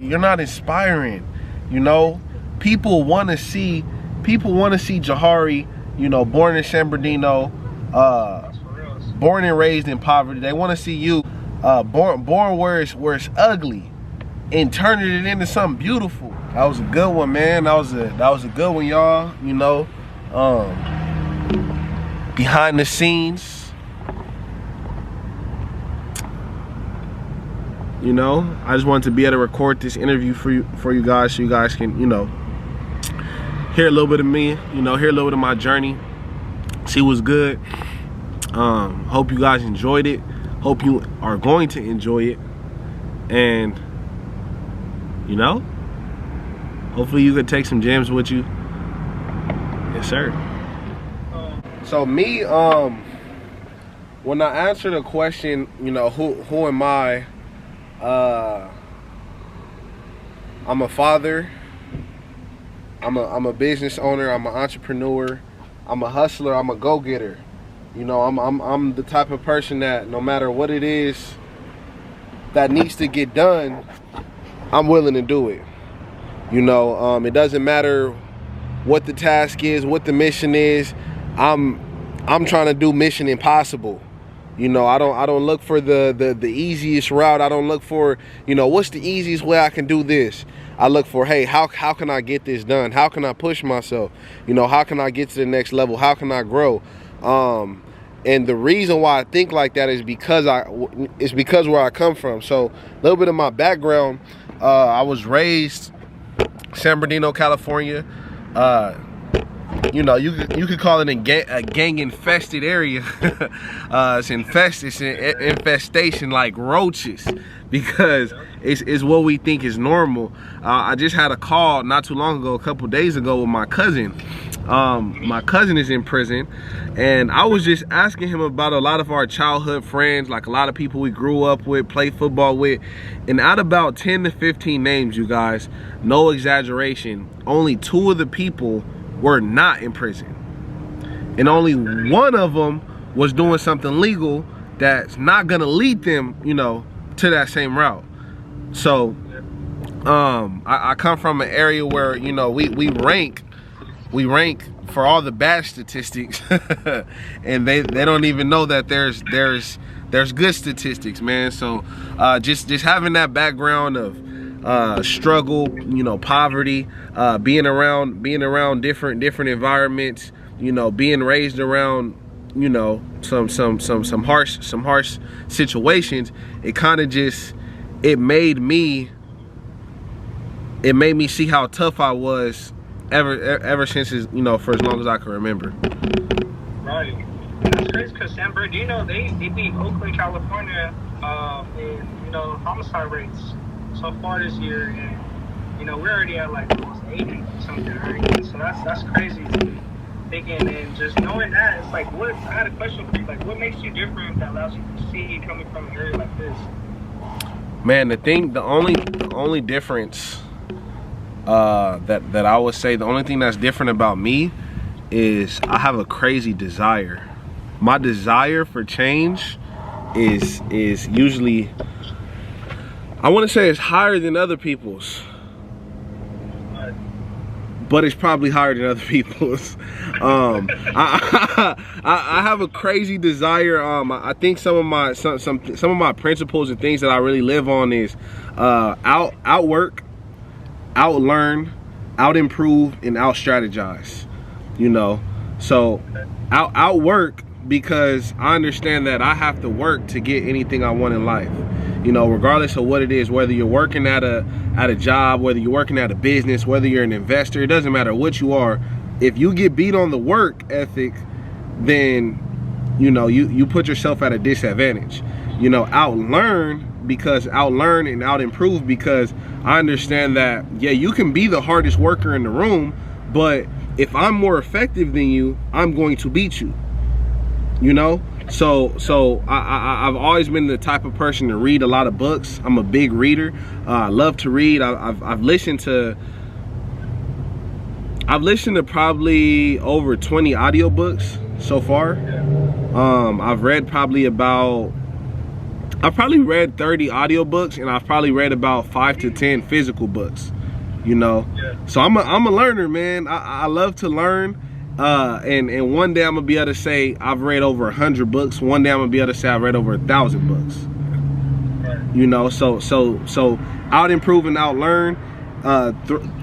You're not inspiring, you know. People want to see Jahari, you know, born in San Bernardino, born and raised in poverty. They want to see you born where it's ugly and turning it into something beautiful. That was a good one, man. That was a good one, y'all. You know, behind the scenes. You know, I just wanted to be able to record this interview for you guys, so you guys can, you know, hear a little bit of me, you know, hear a little bit of my journey, see what's good. Hope you guys enjoyed it. Hope you are going to enjoy it. And, you know, hopefully you could take some gems with you. Yes, sir. So me, when I answer the question, you know, who am I? I'm a father, I'm a business owner, I'm an entrepreneur, I'm a hustler, I'm a go-getter. You know, I'm the type of person that no matter what it is that needs to get done, I'm willing to do it. You know, it doesn't matter what the task is, what the mission is. I'm trying to do mission impossible. You know, I don't look for the easiest route. I don't look for, you know, what's the easiest way I can do this. I look for, hey, how can I get this done? How can I push myself? You know, how can I get to the next level? How can I grow? And the reason why I think like that is because where I come from. So a little bit of my background, I was raised San Bernardino, California. You know, you could call it a gang infested area. It's infestation like roaches, because it's what we think is normal. I just had a call not too long ago, a couple days ago, with my cousin. My cousin is in prison, and I was just asking him about a lot of our childhood friends, like a lot of people we grew up with, played football with, and out of about 10 to 15 names, you guys, no exaggeration, only 2 of the people were not in prison, and only 1 of them was doing something legal that's not gonna lead them, you know, to that same route. So I come from an area where, you know, we rank for all the bad statistics and they don't even know that there's good statistics, man. So just having that background of struggle, you know, poverty, being around different environments, you know, being raised around, you know, some harsh situations, it kind of just, it made me see how tough I was ever since, you know, for as long as I can remember. Right. That's crazy, because San Bernardino, they beat Oakland, California, in, you know, homicide rates so far this year, and you know, we're already at like almost 80 something, right? So that's crazy to me. Thinking and just knowing that, it's like, I had a question for you, like, what makes you different that allows you to see coming from an area like this? Man, the only difference that I would say, the only thing that's different about me is I have a crazy desire. My desire for change is usually, I want to say it's higher than other people's, but it's probably higher than other people's. I have a crazy desire. I think some of my principles and things that I really live on is outwork, outlearn, out-improve, and out-strategize. You know, so outwork, because I understand that I have to work to get anything I want in life. You know, regardless of what it is, whether you're working at a job, whether you're working at a business, whether you're an investor, it doesn't matter what you are. If you get beat on the work ethic, then, you know, you put yourself at a disadvantage. You know, outlearn and out-improve, because I understand that, yeah, you can be the hardest worker in the room, but if I'm more effective than you, I'm going to beat you. You know? So I've always been the type of person to read a lot of books. I'm a big reader. I love to read. I've listened to probably over 20 audiobooks so far. I've read probably about I've probably read 30 audiobooks, and I've probably read about 5 to 10 physical books, you know. Yeah. So I'm a learner, man. I love to learn, and one day I'm gonna be able to say I've read over 100 books. One day I'm gonna be able to say I've read over 1,000 books. Right. You know, so out improve and out learn.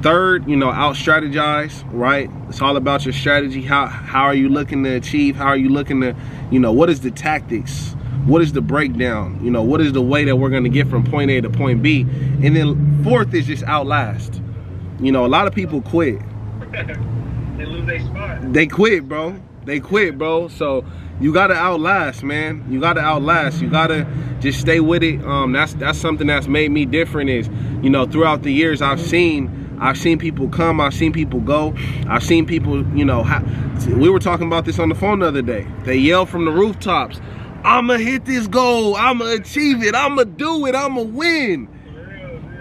Third, you know, out strategize, right? It's all about your strategy. How are you looking to achieve? How are you looking to, you know, what is the tactics? What is the breakdown? You know, what is the way that we're going to get from point A to point B? And then fourth is just outlast. You know, a lot of people quit. They lose their spot. They quit, bro. They quit, bro. So you got to outlast, man. You got to outlast. You got to just stay with it. That's something that's made me different is, you know, throughout the years I've seen people come, I've seen people go, I've seen people, you know, we were talking about this on the phone the other day. They yell from the rooftops, I'ma hit this goal, I'ma achieve it, I'ma do it, I'ma win.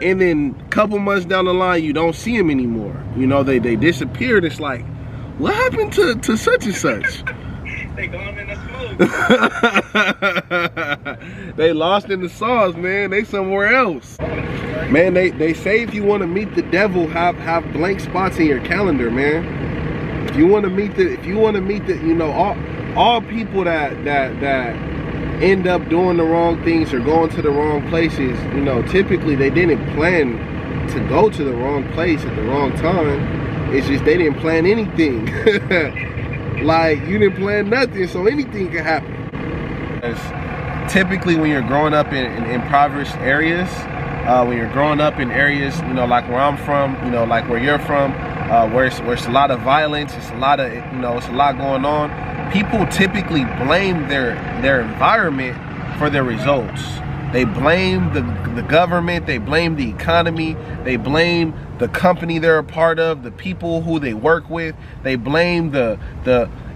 And then a couple months down the line, you don't see them anymore. You know, they disappeared. It's like, what happened to such and such? They gone in the smoke. They lost in the sauce, man. They somewhere else. Man, they say if you want to meet the devil, have blank spots in your calendar, man. If you want to meet the, you know, all people that end up doing the wrong things or going to the wrong places, you know, typically they didn't plan to go to the wrong place at the wrong time. It's just they didn't plan anything. Like, you didn't plan nothing, so anything can happen. Typically when you're growing up in impoverished areas, when you're growing up in areas, you know, like where I'm from, you know, like where you're from, where it's a lot of violence, it's a lot of, you know, it's a lot going on, people typically blame their environment for their results. They blame the government, they blame the economy, they blame the company they're a part of, the people who they work with, they blame the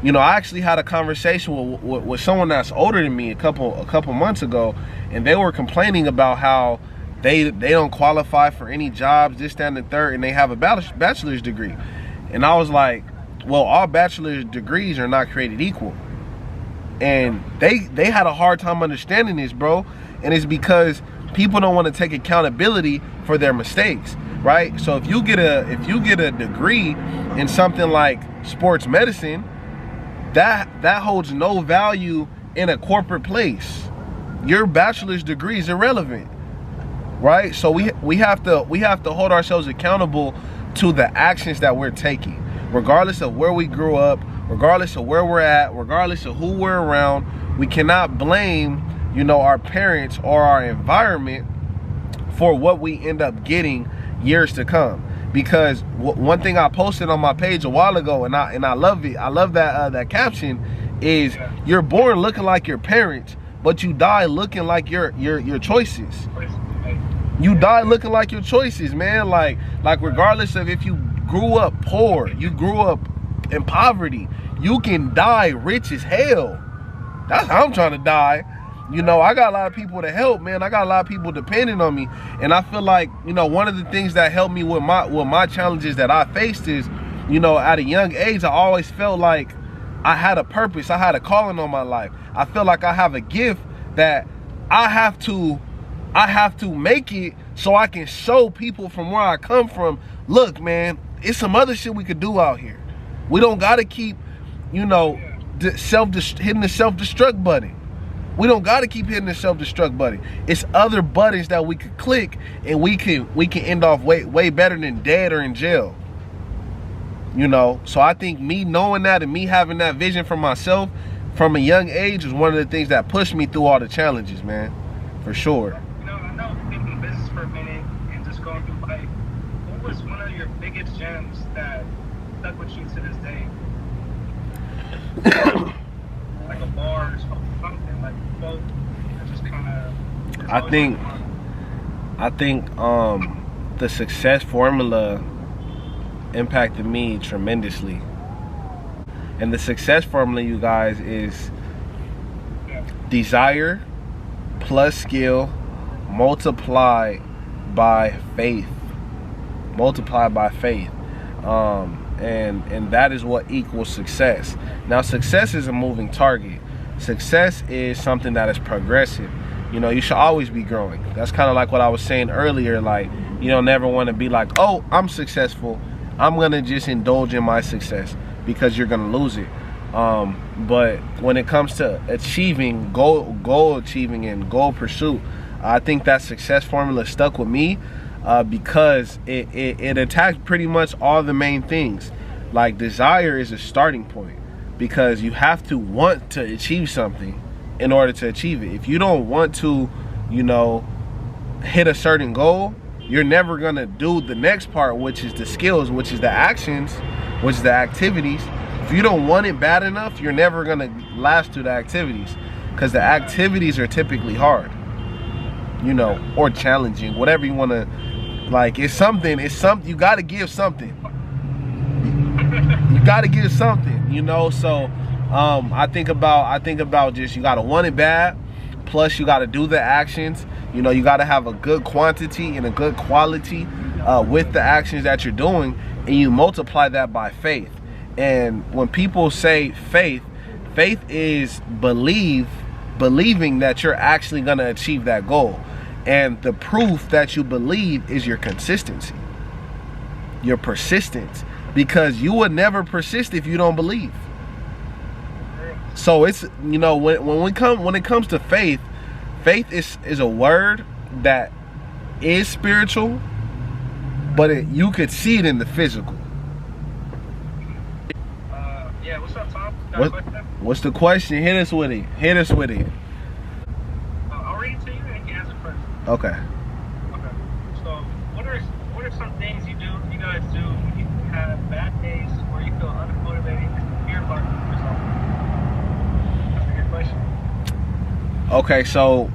you know, I actually had a conversation with someone that's older than me a couple months ago, and they were complaining about how they don't qualify for any jobs, this, that, and the third, and they have a bachelor's degree. And I was like, well, all bachelor's degrees are not created equal. And they had a hard time understanding this, bro. And it's because people don't want to take accountability for their mistakes, right? So if you get a degree in something like sports medicine, that holds no value in a corporate place. Your bachelor's degree is irrelevant, right? So we have to hold ourselves accountable to the actions that we're taking, regardless of where we grew up, regardless of where we're at, regardless of who we're around. We cannot blame, you know, our parents or our environment for what we end up getting years to come. Because one thing I posted on my page a while ago, and I love it. I love that caption is, you're born looking like your parents, but you die looking like your choices. You die looking like your choices, man. Like regardless of if you grew up poor, you grew up in poverty, you can die rich as hell. That's how I'm trying to die. You know, I got a lot of people to help, man. I got a lot of people depending on me. And I feel like, you know, one of the things that helped me with my challenges that I faced is, you know, at a young age, I always felt like I had a purpose. I had a calling on my life. I feel like I have a gift that I have to make it so I can show people from where I come from, look, man, it's some other shit we could do out here. We don't got to keep, you know, hitting the self-destruct button. We don't got to keep hitting the self-destruct button. It's other buttons that we could click, and we can end off way better than dead or in jail. You know, so I think me knowing that and me having that vision for myself from a young age is one of the things that pushed me through all the challenges, man, for sure. You know, I know thinking business for a minute and just going through life, what was one of your biggest gems that stuck with you to this day? Like a bar or something, like a quote that just kind of... I think the success formula impacted me tremendously. And the success formula, you guys, is desire plus skill multiplied by faith. Multiplied by faith. And that is what equals success. Now, success is a moving target. Success is something that is progressive. You know, you should always be growing. That's kind of like what I was saying earlier. Like, you don't never want to be like, oh, I'm successful, I'm gonna just indulge in my success, because you're gonna lose it. But when it comes to achieving goal achieving and goal pursuit, I think that success formula stuck with me, because it attacks pretty much all the main things. Like, desire is a starting point, because you have to want to achieve something in order to achieve it. If you don't want to, you know, hit a certain goal, you're never gonna do the next part, which is the skills, which is the actions, which is the activities. If you don't want it bad enough, you're never gonna last through the activities, because the activities are typically hard, you know, or challenging, whatever you want to. Like, it's something, you got to give something. You got to give something, you know. So I think about just, you got to want it bad, plus you got to do the actions. You know, you got to have a good quantity and a good quality with the actions that you're doing, and you multiply that by faith. And when people say faith is believing that you're actually going to achieve that goal. And the proof that you believe is your consistency, your persistence, because you would never persist if you don't believe. So it's, you know, when it comes to faith is a word that is spiritual, but you could see it in the physical. Yeah, what's up, Tom? What's the question? Hit us with it. I'll read it to you and you answer first. Okay. Okay. So, what are some things you guys do when you have bad days where you feel unmotivated and fear about yourself? That's a good question. Okay, so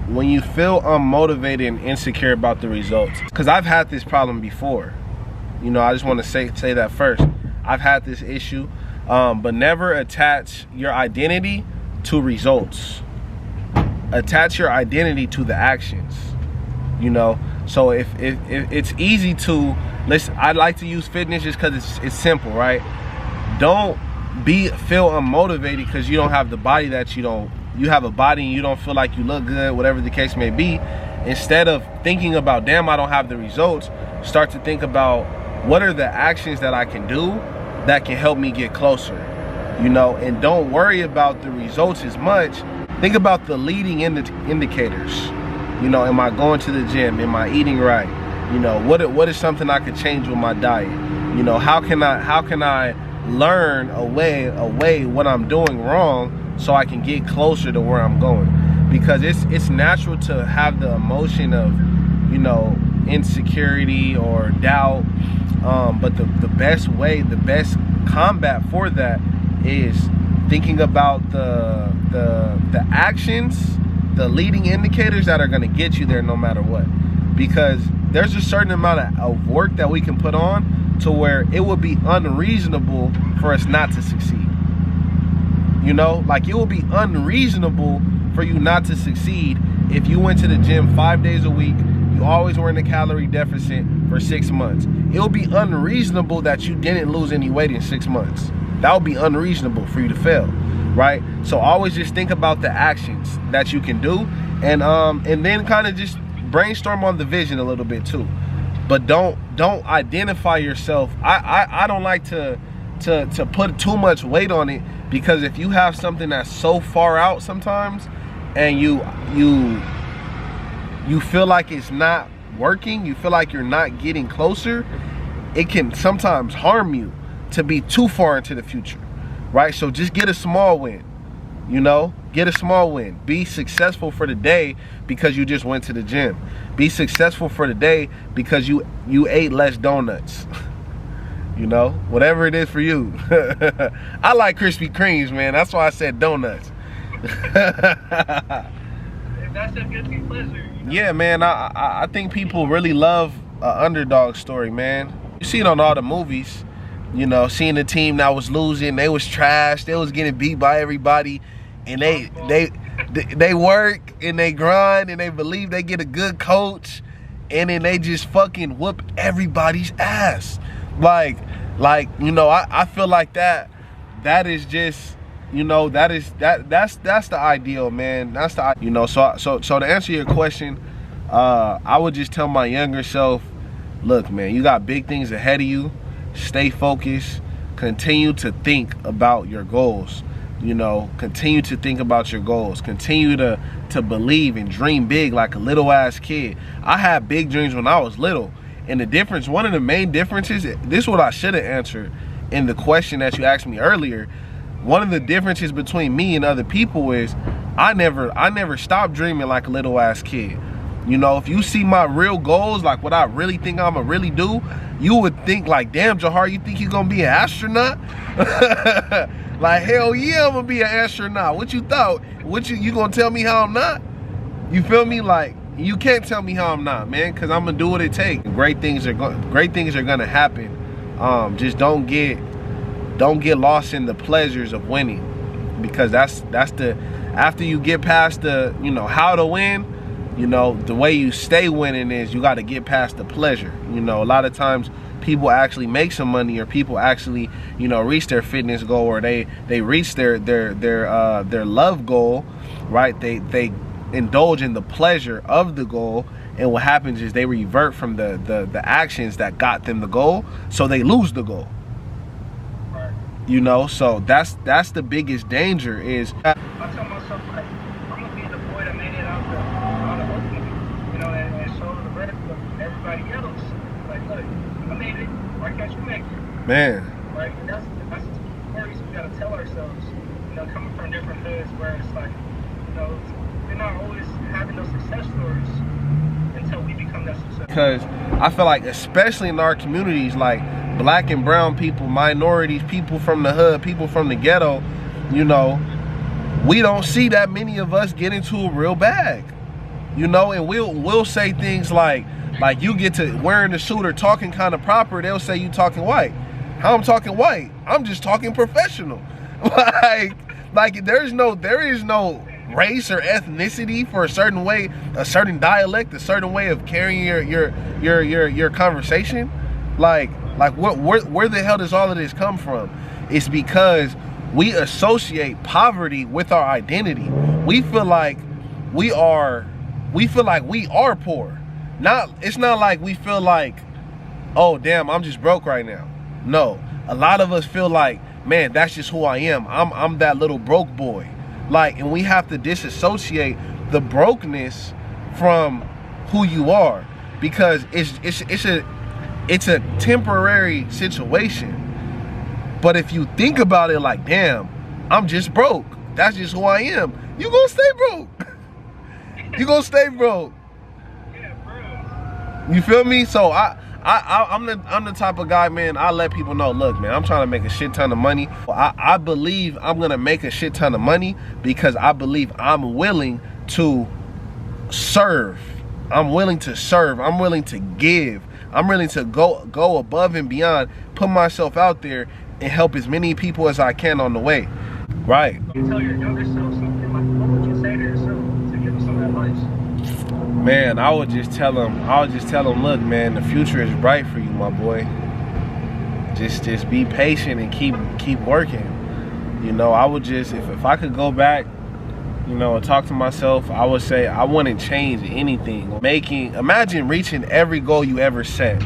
when you feel unmotivated and insecure about the results, because I've had this problem before. You know, I just want to say that first. I've had this issue, but never attach your identity to results. Attach your identity to the actions. You know, so if it's easy to listen, I like to use fitness just because it's simple, right? Don't feel unmotivated because you don't have the body that you have a body and you don't feel like you look good, whatever the case may be. Instead of thinking about, damn, I don't have the results, start to think about, what are the actions that I can do that can help me get closer, you know? And don't worry about the results as much. Think about the leading indicators. You know, am I going to the gym? Am I eating right? You know, what is something I could change with my diet? You know, how can I learn away what I'm doing wrong so I can get closer to where I'm going? Because it's natural to have the emotion of, you know, insecurity or doubt, but the best combat for that is thinking about the actions, the leading indicators that are going to get you there no matter what. Because there's a certain amount of work that we can put on to where it would be unreasonable for us not to succeed. You know, like, it would be unreasonable for you not to succeed if you went to the gym 5 days a week, you always were in a calorie deficit for 6 months. It would be unreasonable that you didn't lose any weight in 6 months. That would be unreasonable for you to fail, right? So always just think about the actions that you can do, and then kind of just brainstorm on the vision a little bit too. But don't identify yourself. I don't like to put too much weight on it, because if you have something that's so far out sometimes and you feel like it's not working, you feel like you're not getting closer, it can sometimes harm you to be too far into the future, right? So just get a small win, you know? Get a small win. Be successful for the day because you just went to the gym. Be successful for the day because you ate less donuts. You know, whatever it is for you. I like Krispy Kremes, man. That's why I said donuts. That's a guilty pleasure. You know? Yeah, man. I think people really love an underdog story, man. You see it on all the movies. You know, seeing the team that was losing, they was trash, they was getting beat by everybody, and they work and they grind and they believe they get a good coach, and then they just fucking whoop everybody's ass. Like, you know, I feel like that is just, You know, that's the ideal, man. That's the, you know, so to answer your question, I would just tell my younger self, look, man, you got big things ahead of you. Stay focused. Continue to think about your goals. You know, continue to think about your goals. Continue to believe and dream big like a little ass kid. I had big dreams when I was little. And the difference, one of the main differences, this is what I should have answered in the question that you asked me earlier. One of the differences between me and other people is I never stopped dreaming like a little ass kid. You know, if you see my real goals, like what I really think I'ma really do, you would think like, damn, Jahar, you think you're gonna be an astronaut? Like, hell yeah, I'm gonna be an astronaut. What you thought? You gonna tell me how I'm not? You feel me? Like, you can't tell me how I'm not, man, because I'm gonna do what it takes. Great things are gonna happen. Just don't get lost in the pleasures of winning, because that's the, after you get past the, you know, how to win, you know, the way you stay winning is you got to get past the pleasure. You know, a lot of times people actually make some money, or people actually, you know, reach their fitness goal, or they reach their love goal, right? They indulge in the pleasure of the goal, and what happens is they revert from the actions that got them the goal, so they lose the goal. You know, so that's the biggest danger is. I tell myself, like, I'm gonna be the boy that made it out of Oakland, you know, and show the rest of everybody else, like, look, I made it, why can't you make it? Man. Right, and that's the stories we gotta tell ourselves, you know, coming from different hoods where it's like, you know, we're not always having those success stories until we become that success. Because I feel like, especially in our communities, like black and brown people, minorities, people from the hood, people from the ghetto, you know, we don't see that many of us get into a real bag, you know, and we'll say things like you get to wearing the suit or talking kind of proper, they'll say you talking white. How I'm talking white? I'm just talking professional. like there is no race or ethnicity for a certain way, a certain dialect, a certain way of carrying your conversation. Like where the hell does all of this come from? It's because we associate poverty with our identity. We feel like we are poor. It's not like we feel like, oh damn, I'm just broke right now. No, a lot of us feel like, man, that's just who I am. I'm that little broke boy. Like, and we have to disassociate the brokenness from who you are, because it's a temporary situation. But if you think about it like, damn, I'm just broke, that's just who I am, you gonna stay broke. You gonna stay broke. You feel me? So I'm the type of guy, man, I let people know, look, man, I'm trying to make a shit ton of money. I believe I'm gonna make a shit ton of money because I believe I'm willing to serve. I'm willing to serve. I'm willing to give. I'm willing to go above and beyond, put myself out there and help as many people as I can on the way. Right. You tell your younger self something, like, what would you say to yourself to give them some advice? Man, I would just tell them, look, man, the future is bright for you, my boy. Just be patient and keep working. You know, I would just, if I could go back, you know, and talk to myself, I would say I wouldn't change anything. Imagine reaching every goal you ever set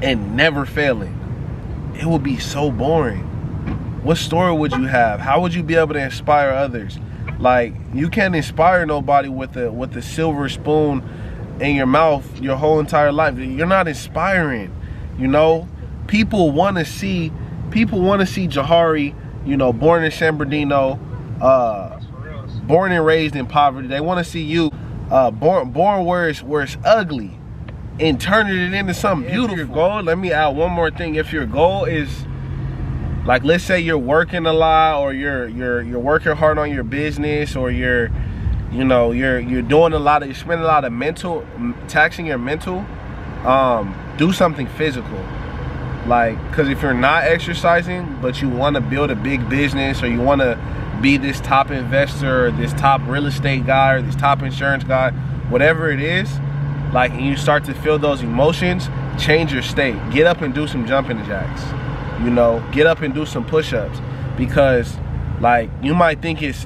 and never failing. It would be so boring. What story would you have? How would you be able to inspire others? Like, you can't inspire nobody with a silver spoon in your mouth your whole entire life. You're not inspiring. You know, people want to see Jahari, you know, born in San Bernardino, born and raised in poverty. They want to see you born where it's ugly and turning it into something beautiful. If your goal, let me add one more thing. If your goal is, like, let's say you're working a lot, or you're working hard on your business, or you're doing a lot of, you're spending a lot of taxing your mental, do something physical. Like, because if you're not exercising but you want to build a big business, or you want to be this top investor, or this top real estate guy, or this top insurance guy, whatever it is, like, and you start to feel those emotions, change your state. Get up and do some jumping jacks. You know, get up and do some push-ups, because like you might think it's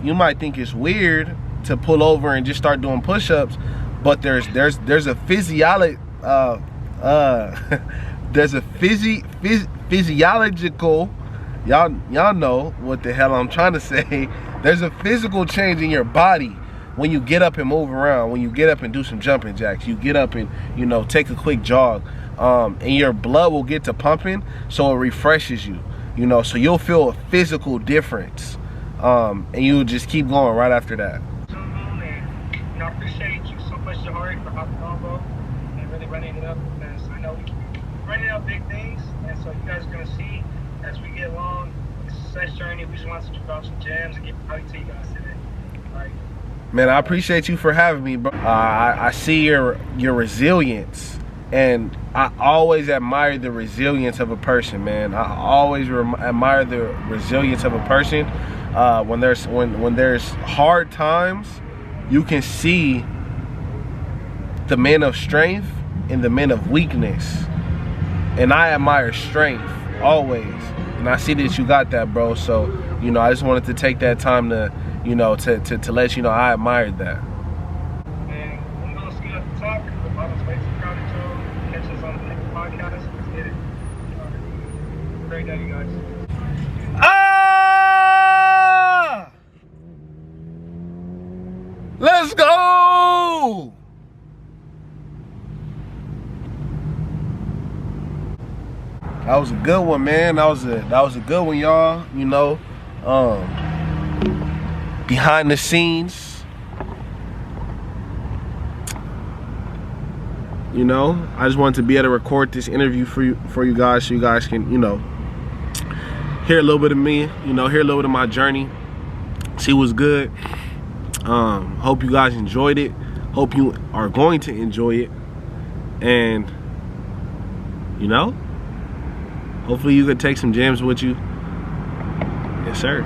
weird to pull over and just start doing push-ups, but there's a physiological y'all know what the hell I'm trying to say. There's a physical change in your body when you get up and move around, when you get up and do some jumping jacks, you get up and, you know, take a quick jog, and your blood will get to pumping, so it refreshes you, you know, so you'll feel a physical difference, and you'll just keep going right after that. And I appreciate you so much, Jahari, for hopping on, bro, and really running it up, because I know we keep running up big things, and so you guys are going to see as we get along with the success journey. We just want to drop some gems and get value to you guys today. Like, man, I appreciate you for having me, bro. I see your resilience, and I always admire the resilience of a person, man. I always admire the resilience of a person. When there's hard times, you can see the men of strength and the men of weakness, and I admire strength always, and I see that you got that, bro. So, you know, I just wanted to take that time to, you know, to let you know I admired that. And I'm going to see you at the top. The bottom's way too crowded, Joe. Catch us on the next podcast. Let's get it. Great day, you guys. Ah! Let's go! That was a good one, man. That was a good one, y'all. You know, behind the scenes, you know, I just wanted to be able to record this interview for you guys, so you guys can, you know, hear a little bit of me, you know, hear a little bit of my journey, see what's good. Hope you guys enjoyed it. Hope you are going to enjoy it, and you know, hopefully you could take some gems with you. Yes, sir.